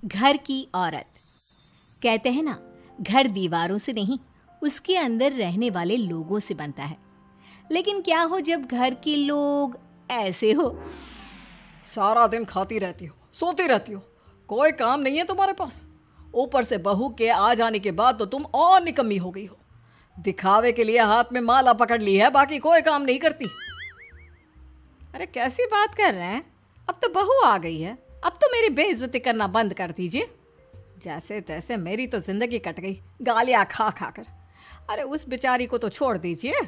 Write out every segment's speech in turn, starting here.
घर की औरत। कहते हैं ना, घर दीवारों से नहीं, उसके अंदर रहने वाले लोगों से बनता है। लेकिन क्या हो जब घर के लोग ऐसे हो? सारा दिन खाती रहती हो, सोती रहती हो, कोई काम नहीं है तुम्हारे पास। ऊपर से बहू के आ जाने के बाद तो तुम और निकम्मी हो गई हो। दिखावे के लिए हाथ में माला पकड़ ली है, बाकी कोई काम नहीं करती। अरे कैसी बात कर रहे हैं? अब तो बहू आ गई है, अब तो मेरी बेइज्जती करना बंद कर दीजिए। जैसे तैसे मेरी तो जिंदगी कट गई, गालियां खा खा कर। अरे उस बेचारी को तो छोड़ दीजिए।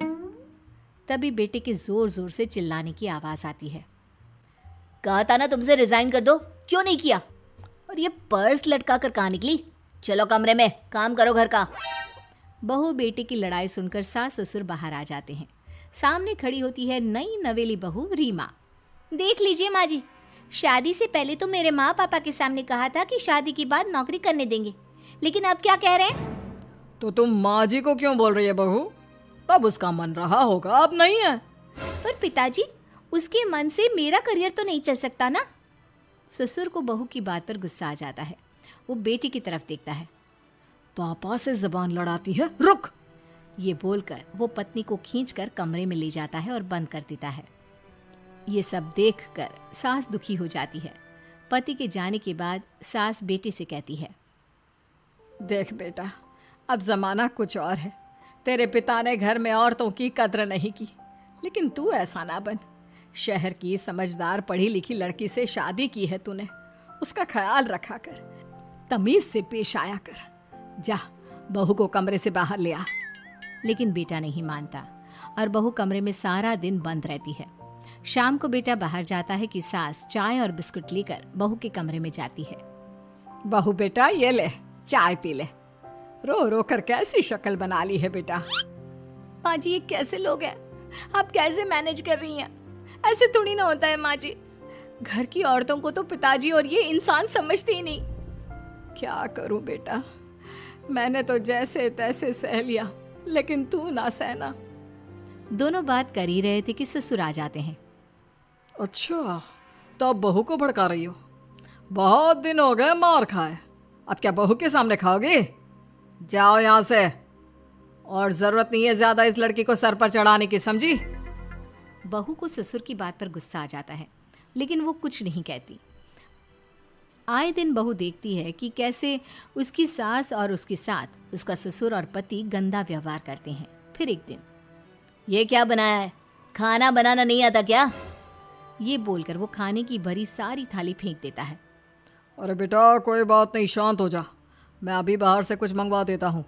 तभी बेटे के जोर जोर से चिल्लाने की आवाज आती है। कहा था ना तुमसे रिजाइन कर दो, क्यों नहीं किया? और ये पर्स लटका कर कहाँ निकली? चलो कमरे में, काम करो घर का। बहू बेटे की लड़ाई सुनकर सास ससुर बाहर आ जाते हैं। सामने खड़ी होती है नई नवेली बहू रीमा। देख लीजिए माँ जी, शादी से पहले तो मेरे माँ पापा के सामने कहा था कि शादी के बाद नौकरी करने देंगे, लेकिन अब क्या कह रहे हैं? तो तुम माँ जी को क्यों बोल रही है बहू? तब उसका मन रहा होगा, अब नहीं है। पर पिताजी, उसके मन से मेरा करियर तो नहीं चल सकता ना। ससुर को बहू की बात पर गुस्सा आ जाता है। वो बेटी की तरफ देखता है। पापा से जबान लड़ाती है, रुक। ये बोलकर वो पत्नी को खींचकर कमरे में ले जाता है और बंद कर देता है। ये सब देखकर सास दुखी हो जाती है। पति के जाने के बाद सास बेटी से कहती है, देख बेटा, अब जमाना कुछ और है। तेरे पिता ने घर में औरतों की कद्र नहीं की, लेकिन तू ऐसा ना बन। शहर की समझदार पढ़ी लिखी लड़की से शादी की है तूने, उसका ख्याल रखा कर, तमीज से पेश आया कर। जा, बहू को कमरे से बाहर ले आ। लेकिन बेटा नहीं मानता और बहू कमरे में सारा दिन बंद रहती है। शाम को बेटा बाहर जाता है कि सास चाय और बिस्कुट लेकर बहू के कमरे में जाती है। बहू बेटा ये ले, चाय पी ले। रो रो कर कैसी शक्ल बना ली है बेटा। माँ जी, ये कैसे लोग हैं? आप कैसे मैनेज कर रही हैं? ऐसे थोड़ी ना होता है माँ जी। घर की औरतों को तो पिताजी और ये इंसान समझते ही नहीं। क्या करूं बेटा, मैंने तो जैसे तैसे सह लिया, लेकिन तू ना सहना। दोनों बात कर ही रहे थे कि ससुर आ जाते हैं। अच्छा, तो अब बहू को भड़का रही हो? बहुत दिन हो गए मार खाए, अब क्या बहू के सामने खाओगे? जाओ यहाँ से, और जरूरत नहीं है ज्यादा इस लड़की को सर पर चढ़ाने की, समझी? बहू को ससुर की बात पर गुस्सा आ जाता है, लेकिन वो कुछ नहीं कहती। आए दिन बहू देखती है कि कैसे उसकी सास और उसके साथ उसका ससुर और पति गंदा व्यवहार करते हैं। फिर एक दिन, ये क्या बनाया है? खाना बनाना नहीं आता क्या? ये बोलकर वो खाने की भरी सारी थाली फेंक देता है। अरे बेटा कोई बात नहीं, शांत हो जा, मैं अभी बाहर से कुछ मंगवा देता हूँ।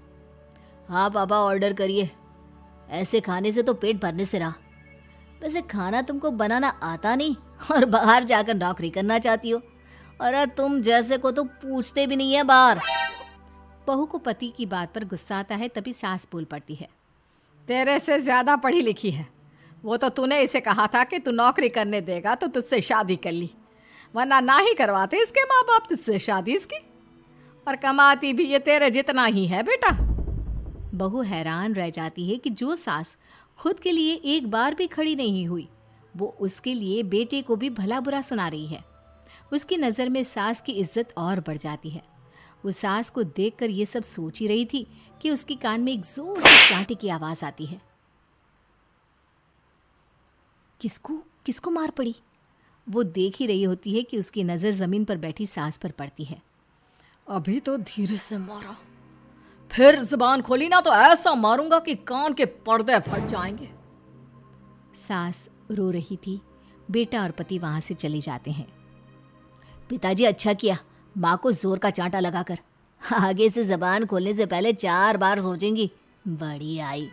हाँ पापा, ऑर्डर करिए। ऐसे खाने से तो पेट भरने से रहा। वैसे खाना तुमको बनाना आता नहीं और बाहर जाकर नौकरी करना चाहती हो। अरे तुम जैसे को तो पूछते भी नहीं है बाहर। बहू को पति की बात पर गुस्सा आता है, तभी सास बोल पड़ती है। तेरे से ज्यादा पढ़ी लिखी है, वो तो तूने इसे कहा था कि तू नौकरी करने देगा तो तुझसे शादी कर ली, वरना ना ही करवाते इसके माँ बाप तुझसे शादी इसकी। और कमाती भी ये तेरे जितना ही है बेटा। बहू हैरान रह जाती है कि जो सास खुद के लिए एक बार भी खड़ी नहीं हुई, वो उसके लिए बेटे को भी भला बुरा सुना रही है। उसकी नज़र में सास की इज्जत और बढ़ जाती है। वो सास को देखकर ये सब सोच ही रही थी कि उसके कान में एक जोर से चांटे की आवाज आती है। किसको किसको मार पड़ी? वो देख ही रही होती है कि उसकी नज़र जमीन पर बैठी सास पर पड़ती है। अभी तो धीरे से मारा, फिर जुबान खोली ना तो ऐसा मारूंगा कि कान के पर्दे फट जाएंगे। सास रो रही थी। बेटा और पति वहां से चले जाते हैं। पिताजी अच्छा किया माँ को जोर का चांटा लगाकर, आगे से जबान खोलने से पहले 4 बार सोचेंगी। बड़ी आई।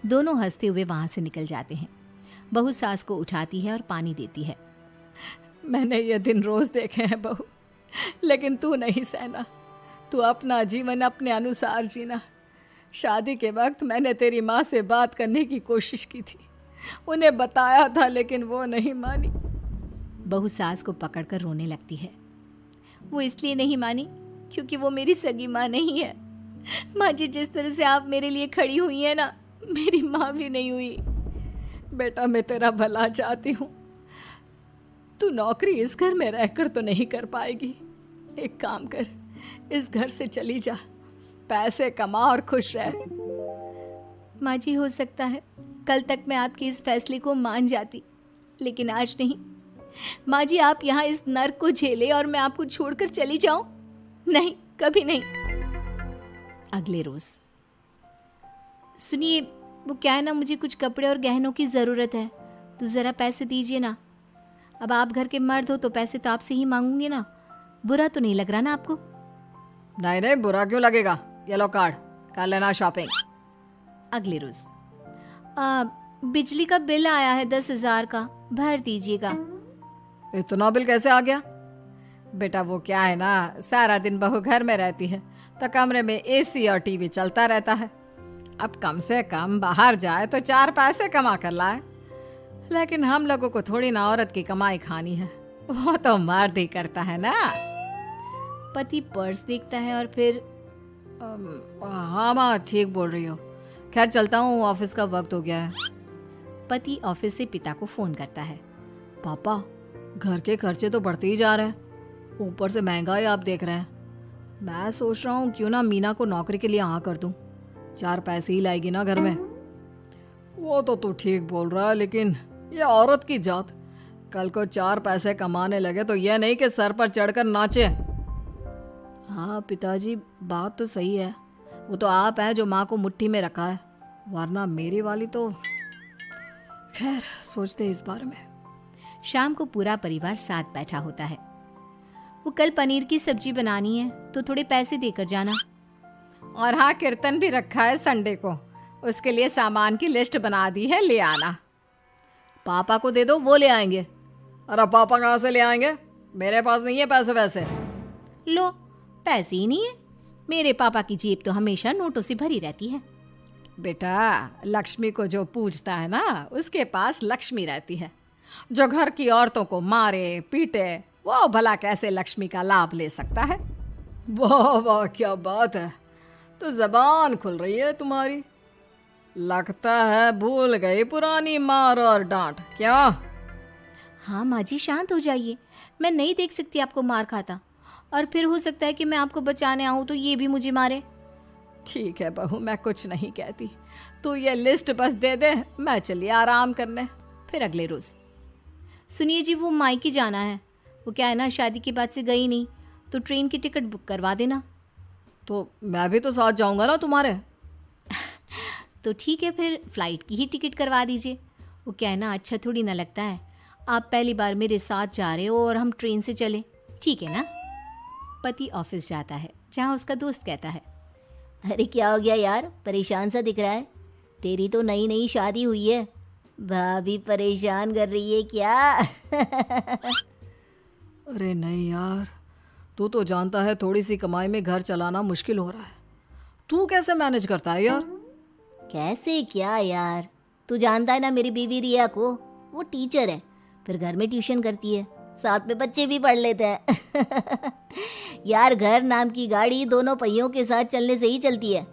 दोनों हंसते हुए वहां से निकल जाते हैं। बहू सास को उठाती है और पानी देती है। मैंने ये दिन रोज देखे हैं बहू, लेकिन तू नहीं सहना। तू अपना जीवन अपने अनुसार जीना। शादी के वक्त मैंने तेरी माँ से बात करने की कोशिश की थी, उन्हें बताया था, लेकिन वो नहीं मानी। बहू सास को पकड़कर रोने लगती है। वो इसलिए नहीं मानी क्योंकि वो मेरी सगी माँ नहीं है। माँ जी, जिस तरह से आप मेरे लिए खड़ी हुई है ना, मेरी माँ भी नहीं हुई। बेटा मैं तेरा भला चाहती हूँ, तू नौकरी इस घर में रहकर तो नहीं कर पाएगी, एक काम कर, इस घर से चली जा, पैसे कमा और खुश रह। माँ जी, हो सकता है कल तक मैं आपके इस फैसले को मान जाती, लेकिन आज नहीं। माँ जी, आप यहाँ इस नर्क को झेले और मैं आपको छोड़कर चली जाऊं? नहीं, कभी नहीं। अगले रोज, सुनिए, वो क्या है ना, मुझे कुछ कपड़े और गहनों की ज़रूरत है, तो ज़रा पैसे दीजिए ना। अब आप घर के मर्द हो तो पैसे तो आपसे ही मांगूंगे ना। बुरा तो नहीं लग रहा ना आपको? नहीं नहीं, बुरा क्यों लगेगा, ये लो कार्ड, कर लेना शॉपिंग। अगले रोज, बिजली का बिल आया है 10,000 का, भर दीजिएगा। इतना बिल कैसे आ गया? बेटा वो क्या है ना, सारा दिन बहू घर में रहती है तो कमरे में एसी और टीवी चलता रहता है। अब कम से कम बाहर जाए तो 4 पैसे कमा कर लाए, लेकिन हम लोगों को थोड़ी ना औरत की कमाई खानी है, वो तो मर्द ही करता है ना। पति पर्स देखता है और फिर हाँ माँ, ठीक बोल रही हो, खैर चलता हूँ, ऑफिस का वक्त हो गया है। पति ऑफिस से पिता को फोन करता है। पापा, घर के खर्चे तो बढ़ते ही जा रहे हैं, ऊपर से महंगाई आप देख रहे हैं। मैं सोच रहा हूँ क्यों ना मीना को नौकरी के लिए हाँ कर दूँ, 4 पैसे ही लाएगी ना घर में। वो तो तू ठीक बोल रहा है, लेकिन ये औरत की जात, कल को 4 पैसे कमाने लगे तो यह नहीं कि सर पर चढ़कर नाचे। हाँ पिताजी, बात तो सही है, वो तो आप हैं जो माँ को मुट्ठी में रखा है, वरना मेरी वाली तो। खैर, सोचते इस बारे में। शाम को पूरा परिवार साथ बैठा होता है। वो कल पनीर की सब्जी बनानी है तो थोड़े पैसे देकर जाना। और हाँ, कीर्तन भी रखा है संडे को, उसके लिए सामान की लिस्ट बना दी है, ले आना। पापा को दे दो, वो ले आएंगे। अरे पापा कहाँ से ले आएंगे, मेरे पास नहीं है पैसे वैसे। लो, पैसे ही नहीं है? मेरे पापा की जेब तो हमेशा नोटों से भरी रहती है। बेटा, लक्ष्मी को जो पूजता है ना, उसके पास लक्ष्मी रहती है। जो घर की औरतों को मारे पीटे, वो भला कैसे लक्ष्मी का लाभ ले सकता है? वाह वाह, क्या बात है, तो जबान खुल रही है तुम्हारी। लगता है भूल गई पुरानी मार और डांट, क्या? हाँ माँ जी, शांत हो जाइए, मैं नहीं देख सकती आपको मार खाता, और फिर हो सकता है कि मैं आपको बचाने आऊँ तो ये भी मुझे मारे। ठीक है बहू, मैं कुछ नहीं कहती, तू ये लिस्ट बस दे दे, मैं चलिए आराम करने। फिर अगले रोज, सुनिए जी, वो मायके जाना है, वो क्या है ना, शादी के बाद से गई नहीं, तो ट्रेन की टिकट बुक करवा देना। तो मैं भी तो साथ जाऊंगा ना तुम्हारे। तो ठीक है, फिर फ्लाइट की ही टिकट करवा दीजिए। वो क्या है ना, अच्छा थोड़ी ना लगता है, आप पहली बार मेरे साथ जा रहे हो और हम ट्रेन से चले, ठीक है ना? पति ऑफिस जाता है, जहाँ उसका दोस्त कहता है, अरे क्या हो गया यार, परेशान सा दिख रहा है, तेरी तो नई नई शादी हुई है, भाभी परेशान कर रही है क्या? अरे नहीं यार, तू तो जानता है थोड़ी सी कमाई में घर चलाना मुश्किल हो रहा है, तू कैसे मैनेज करता है यार? कैसे क्या यार, तू जानता है ना मेरी बीवी रिया को, वो टीचर है, फिर घर में ट्यूशन करती है, साथ में बच्चे भी पढ़ लेते हैं। यार, घर नाम की गाड़ी दोनों पहियों के साथ चलने से ही चलती है,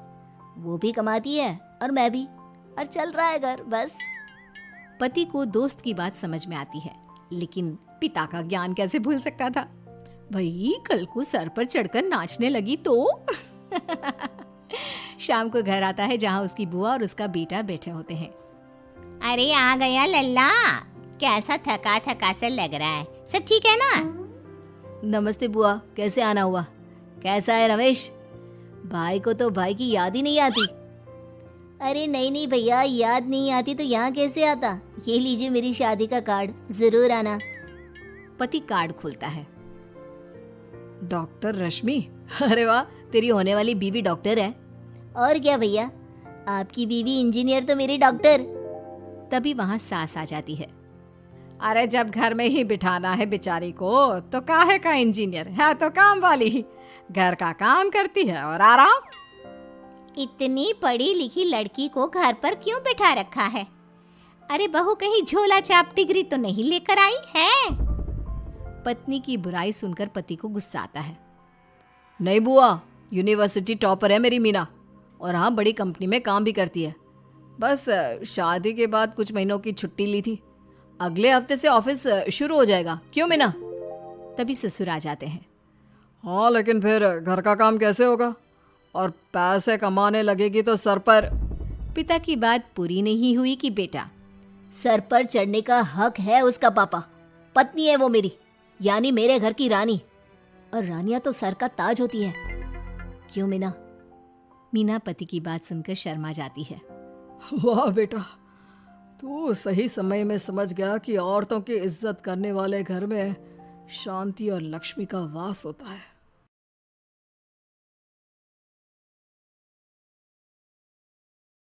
वो भी कमाती है और मैं भी, और चल रहा है घर बस। पति को दोस्त की बात समझ में आती है, लेकिन पिता का ज्ञान कैसे भूल सकता था? भाई, कल को सर पर चढ़कर नाचने लगी तो। शाम को घर आता है, जहाँ उसकी बुआ और उसका बेटा बैठे होते हैं। अरे आ गया लल्ला, कैसा थका थका सा लग रहा है, सब ठीक है ना? नमस्ते बुआ, कैसे आना हुआ? कैसा है रमेश? भाई को तो भाई की याद ही नहीं आती। अरे नहीं नहीं भैया, याद नहीं आती तो यहाँ कैसे आता, ये लीजिए मेरी शादी का कार्ड, जरूर आना। पति कार्ड खोलता है। डॉक्टर रश्मि, अरे वाह, तेरी होने वाली बीवी डॉक्टर है। और क्या भैया, आपकी बीवी इंजीनियर तो मेरी डॉक्टर। तभी वहाँ सास आ जाती है। अरे जब घर में ही बिठाना है बेचारी को, तो काहे का इंजीनियर है, तो काम वाली ही, घर का काम करती है और आराम। इतनी पढ़ी लिखी लड़की को घर पर क्यों बिठा रखा है? अरे बहू कहीं झोला छाप डिग्री तो नहीं लेकर आई है? पत्नी की बुराई सुनकर पति को गुस्सा आता है। नहीं बुआ, यूनिवर्सिटी टॉपर है मेरी मीना, और हाँ बड़ी कंपनी में काम भी करती है, बस शादी के बाद कुछ महीनों की छुट्टी ली थी, अगले हफ्ते से ऑफिस शुरू हो जाएगा। क्यों मीना? तभी ससुर आ जाते हैं। हाँ, लेकिन फिर घर का काम कैसे होगा? और पैसे कमाने लगेगी तो सर पर। पिता की बात पूरी नहीं हुई कि बेटा, सर पर चढ़ने का हक है उसका पापा। पत्नी है वो मेरी, यानी मेरे घर की रानी। और रानियां तो सर का ताज होती है। क्यों मीना? मीना पति की बात सुनकर शर्मा जाती है। वाह बेटा, तू सही समय में समझ गया कि औरतों की इज्जत करने वाले घर में शांति और लक्ष्मी का वास होता है।